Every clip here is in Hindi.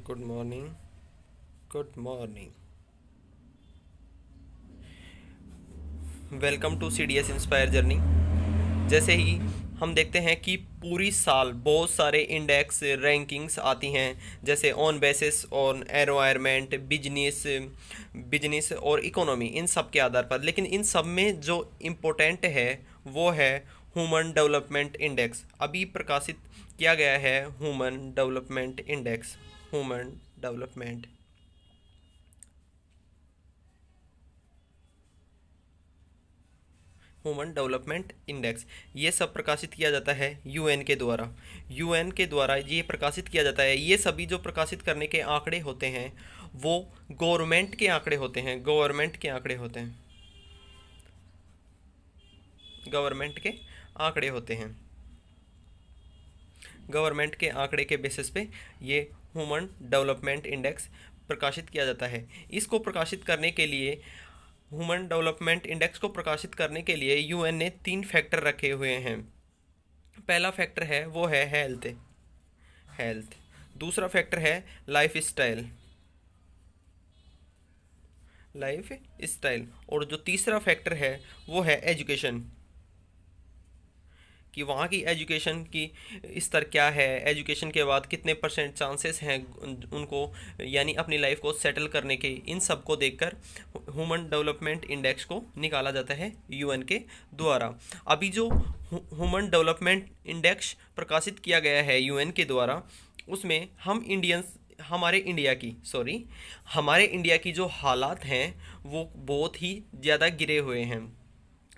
Good morning. Good morning. Welcome to CDS inspire journey. जैसे ही हम देखते हैं कि पूरी साल बहुत सारे इंडेक्स रैंकिंग्स आती हैं, जैसे on basis on environment, business और इकोनॉमी, इन सब के आधार पर। लेकिन इन सब में जो इम्पोर्टेंट है वो है ह्यूमन डेवलपमेंट इंडेक्स। अभी प्रकाशित किया गया है human development index. Human development index, ये सब प्रकाशित किया जाता है यूएन के द्वारा। यूएन के द्वारा ये प्रकाशित किया जाता है। ये सभी जो प्रकाशित करने के आंकड़े होते हैं वो गवर्नमेंट के आंकड़े होते हैं। गवर्नमेंट के आंकड़े होते हैं। गवर्नमेंट के आंकड़े के बेसिस पे ये ह्यूमन डेवलपमेंट इंडेक्स प्रकाशित किया जाता है। इसको प्रकाशित करने के लिए ह्यूमन डेवलपमेंट इंडेक्स को प्रकाशित करने के लिए यूएन ने 3 फैक्टर रखे हुए हैं। पहला फैक्टर है वो है हेल्थ। दूसरा फैक्टर है लाइफ स्टाइल। और जो तीसरा फैक्टर है वो है एजुकेशन, कि वहाँ की एजुकेशन की स्तर क्या है, एजुकेशन के बाद कितने % चांसेस हैं उनको यानी अपनी लाइफ को सेटल करने के। इन सब को देखकर ह्यूमन डेवलपमेंट इंडेक्स को निकाला जाता है यूएन के द्वारा। अभी जो ह्यूमन डेवलपमेंट इंडेक्स प्रकाशित किया गया है यूएन के द्वारा, उसमें हमारे इंडिया की जो हालात हैं वो बहुत ही ज़्यादा गिरे हुए हैं।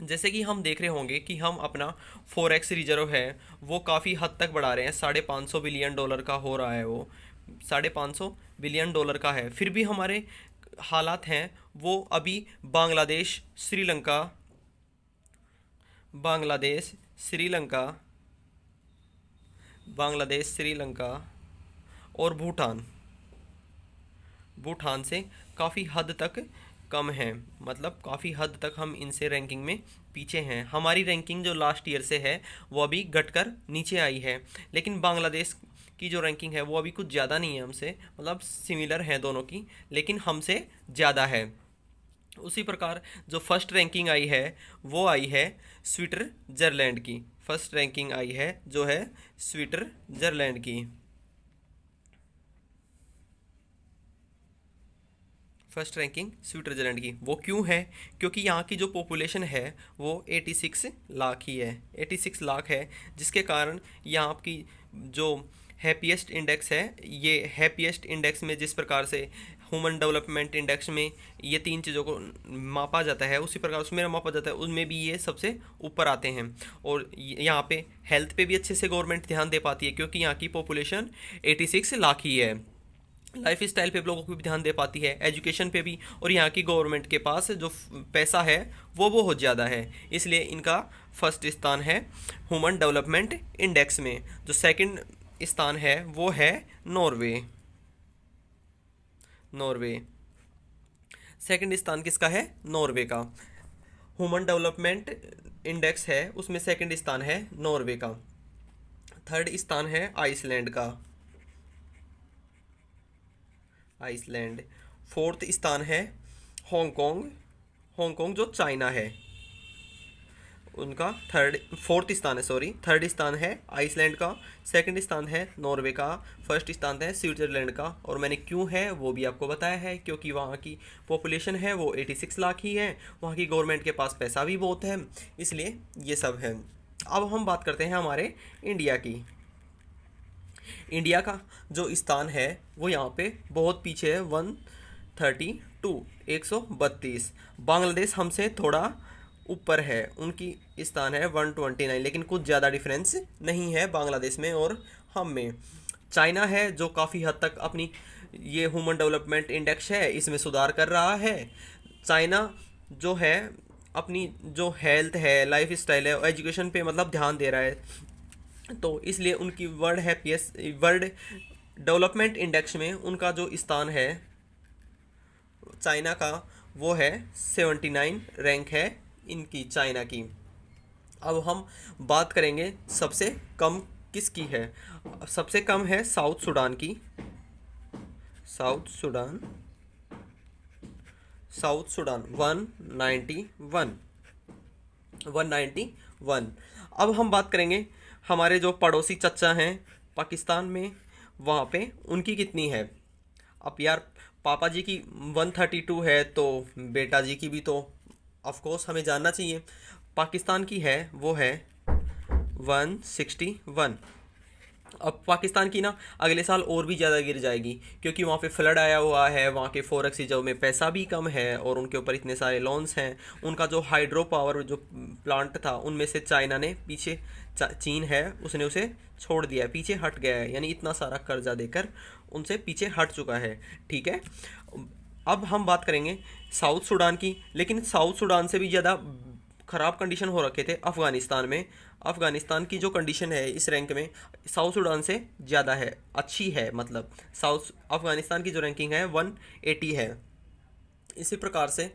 जैसे कि हम देख रहे होंगे कि हम अपना फॉरेक्स रिजर्व है वो काफ़ी हद तक बढ़ा रहे हैं। $550 बिलियन का हो रहा है वो, $550 बिलियन का है। फिर भी हमारे हालात हैं वो अभी बांग्लादेश श्रीलंका और भूटान से काफ़ी हद तक कम है। मतलब काफ़ी हद तक हम इनसे रैंकिंग में पीछे हैं। हमारी रैंकिंग जो लास्ट ईयर से है वो अभी घटकर नीचे आई है। लेकिन बांग्लादेश की जो रैंकिंग है वो अभी कुछ ज़्यादा नहीं है हमसे, मतलब सिमिलर है दोनों की, लेकिन हमसे ज़्यादा है। उसी प्रकार जो फर्स्ट रैंकिंग आई है वो आई है स्विट्ज़रलैंड की। फर्स्ट रैंकिंग आई है जो है स्विट्ज़रलैंड की। फर्स्ट रैंकिंग स्विट्ज़रलैंड की। वो क्यों है? क्योंकि यहाँ की जो पॉपुलेशन है वो 86 लाख ही है, 86 लाख है, जिसके कारण यहाँ की जो हैप्पीएस्ट इंडेक्स है, ये हैप्पीएस्ट इंडेक्स में जिस प्रकार से ह्यूमन डेवलपमेंट इंडेक्स में ये 3 चीज़ों को मापा जाता है, उसी प्रकार उसमें मापा जाता है, उनमें भी ये सबसे ऊपर आते हैं। और यहाँ पे हेल्थ पे भी अच्छे से गवर्नमेंट ध्यान दे पाती है क्योंकि यहाँ की पॉपुलेशन 86 लाख ही है। लाइफ स्टाइल पे लोगों को भी ध्यान दे पाती है, एजुकेशन पे भी, और यहाँ की गवर्नमेंट के पास जो पैसा है वो बहुत ज़्यादा है, इसलिए इनका फर्स्ट स्थान है ह्यूमन डेवलपमेंट इंडेक्स में। जो सेकंड स्थान है वो है नॉर्वे। सेकंड स्थान किसका है? नॉर्वे का। ह्यूमन डेवलपमेंट इंडेक्स है उसमें सेकंड स्थान है नॉर्वे का। थर्ड स्थान है आइसलैंड। फोर्थ स्थान है हांगकांग जो चाइना है, उनका थर्ड स्थान है आइसलैंड का, सेकंड स्थान है नॉर्वे का, फर्स्ट स्थान है स्विट्जरलैंड का। और मैंने क्यों है वो भी आपको बताया है, क्योंकि वहाँ की पॉपुलेशन है वो 86 लाख ही है, वहाँ की गवर्नमेंट के पास पैसा भी बहुत है, इसलिए ये सब है। अब हम बात करते हैं हमारे इंडिया की। इंडिया का जो स्थान है वो यहाँ पे बहुत पीछे है, 132। बांग्लादेश हमसे थोड़ा ऊपर है, उनकी स्थान है 129, लेकिन कुछ ज़्यादा डिफरेंस नहीं है बांग्लादेश में और हम में। चाइना है जो काफ़ी हद तक अपनी ये ह्यूमन डेवलपमेंट इंडेक्स है इसमें सुधार कर रहा है। चाइना जो है अपनी जो हेल्थ है, लाइफ स्टाइल है, एजुकेशन पे मतलब ध्यान दे रहा है, तो इसलिए उनकी वर्ल्ड डेवलपमेंट इंडेक्स में उनका जो स्थान है चाइना का वो है 79 रैंक है इनकी, चाइना की। अब हम बात करेंगे सबसे कम किसकी है। सबसे कम है साउथ सूडान की, साउथ सूडान, साउथ सूडान 191, 191। अब हम बात करेंगे हमारे जो पड़ोसी चचा हैं पाकिस्तान में, वहाँ पे उनकी कितनी है। अब यार पापा जी की 132 है, तो बेटा जी की भी तो ऑफ कोर्स हमें जानना चाहिए। पाकिस्तान की है वो है 161। अब पाकिस्तान की ना अगले साल और भी ज़्यादा गिर जाएगी, क्योंकि वहाँ पे फ्लड आया हुआ है, वहाँ के फॉरेक्स रिजर्व में पैसा भी कम है और उनके ऊपर इतने सारे लोन्स हैं। उनका जो हाइड्रो पावर जो प्लांट था उनमें से चाइना ने पीछे, चीन है उसने उसे छोड़ दिया है, पीछे हट गया है, यानी इतना सारा कर्जा देकर उनसे पीछे हट चुका है। ठीक है, अब हम बात करेंगे साउथ सूडान की, लेकिन साउथ सूडान से भी ज़्यादा ख़राब कंडीशन हो रखे थे अफ़गानिस्तान में। अफ़गानिस्तान की जो कंडीशन है इस रैंक में साउथ सूडान से ज़्यादा है, अच्छी है, मतलब साउथ अफ़गानिस्तान की जो रैंकिंग है 180 है। इसी प्रकार से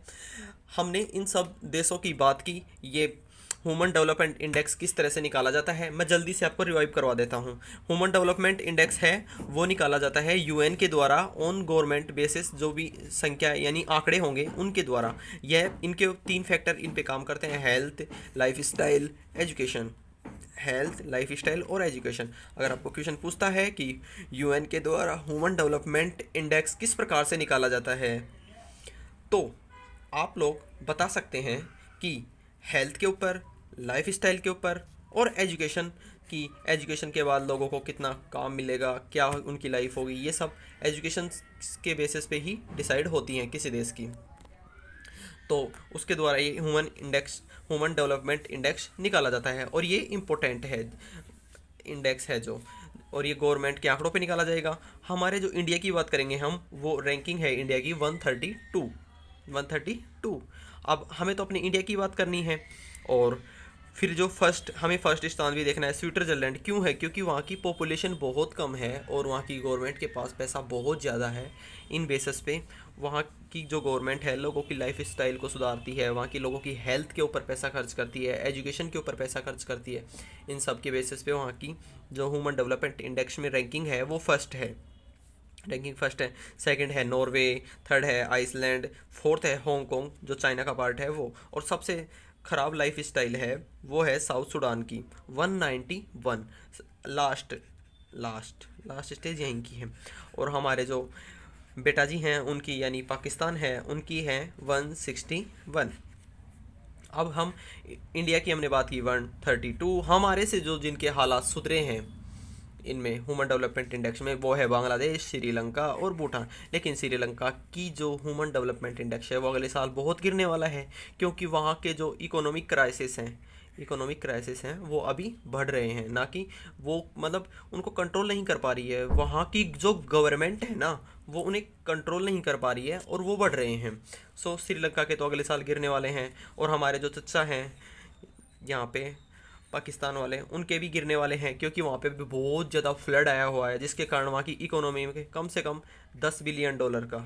हमने इन सब देशों की बात की। ये ह्यूमन डेवलपमेंट इंडेक्स किस तरह से निकाला जाता है मैं जल्दी से आपको रिवाइव करवा देता हूँ। ह्यूमन डेवलपमेंट इंडेक्स है वो निकाला जाता है यूएन के द्वारा ऑन गवर्नमेंट बेसिस, जो भी संख्या यानी आंकड़े होंगे उनके द्वारा। यह इनके 3 फैक्टर इन पे काम करते हैं, health, life style, education. Health, life style और एजुकेशन। अगर आपको क्वेश्चन पूछता है कि यूएन के द्वारा ह्यूमन डेवलपमेंट इंडेक्स किस प्रकार से निकाला जाता है, तो आप लोग बता सकते हैं कि हेल्थ के ऊपर, लाइफ स्टाइल के ऊपर और एजुकेशन की, एजुकेशन के बाद लोगों को कितना काम मिलेगा, क्या उनकी लाइफ होगी, ये सब एजुकेशन के बेसिस पे ही डिसाइड होती हैं किसी देश की। तो उसके द्वारा ये ह्यूमन डेवलपमेंट इंडेक्स निकाला जाता है और ये इम्पोर्टेंट है इंडेक्स है जो, और ये गवर्नमेंट के आंकड़ों पे निकाला जाएगा। हमारे जो इंडिया की बात करेंगे हम, वो रैंकिंग है इंडिया की 132, 132। अब हमें तो अपने इंडिया की बात करनी है, और फिर जो हमें फर्स्ट स्थान भी देखना है स्विट्ज़रलैंड। क्यों है? क्योंकि वहाँ की पॉपुलेशन बहुत कम है और वहाँ की गवर्नमेंट के पास पैसा बहुत ज़्यादा है। इन बेसिस पे वहाँ की जो गवर्नमेंट है लोगों की लाइफ स्टाइल को सुधारती है, वहाँ के लोगों की हेल्थ के ऊपर पैसा खर्च करती है, एजुकेशन के ऊपर पैसा खर्च करती है। इन सब के बेसिस पे वहाँ की जो ह्यूमन डेवलपमेंट इंडेक्स में रैंकिंग है वो फर्स्ट है, रैंकिंग फर्स्ट है। सेकंड है नॉर्वे, थर्ड है आइसलैंड, फोर्थ है हांगकांग जो चाइना का पार्ट है वो, और सबसे ख़राब लाइफ स्टाइल है वो है साउथ सूडान की 191। लास्ट लास्ट लास्ट स्टेज यहीं की है। और हमारे जो बेटा जी हैं उनकी यानी पाकिस्तान है उनकी है 161। अब हम इंडिया की हमने बात की 132। हमारे से जो जिनके हालात सुधरे हैं इनमें ह्यूमन डेवलपमेंट इंडेक्स में, वो है बांग्लादेश, श्रीलंका और भूटान। लेकिन श्रीलंका की जो ह्यूमन डेवलपमेंट इंडेक्स है वो अगले साल बहुत गिरने वाला है, क्योंकि वहाँ के जो इकोनॉमिक क्राइसिस हैं वो अभी बढ़ रहे हैं, ना कि वो मतलब उनको कंट्रोल नहीं कर पा रही है। वहाँ की जो गवर्नमेंट है ना वो उन्हें कंट्रोल नहीं कर पा रही है और वो बढ़ रहे हैं। सो श्रीलंका के तो अगले साल गिरने वाले हैं, और हमारे जो चचा हैं यहाँ पे पाकिस्तान वाले उनके भी गिरने वाले हैं, क्योंकि वहाँ पे भी बहुत ज़्यादा फ्लड आया हुआ है, जिसके कारण वहाँ की इकोनॉमी में कम से कम 10 बिलियन डॉलर का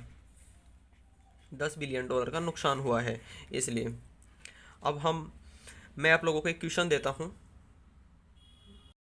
10 बिलियन डॉलर का नुकसान हुआ है। इसलिए अब मैं आप लोगों को एक क्वेश्चन देता हूँ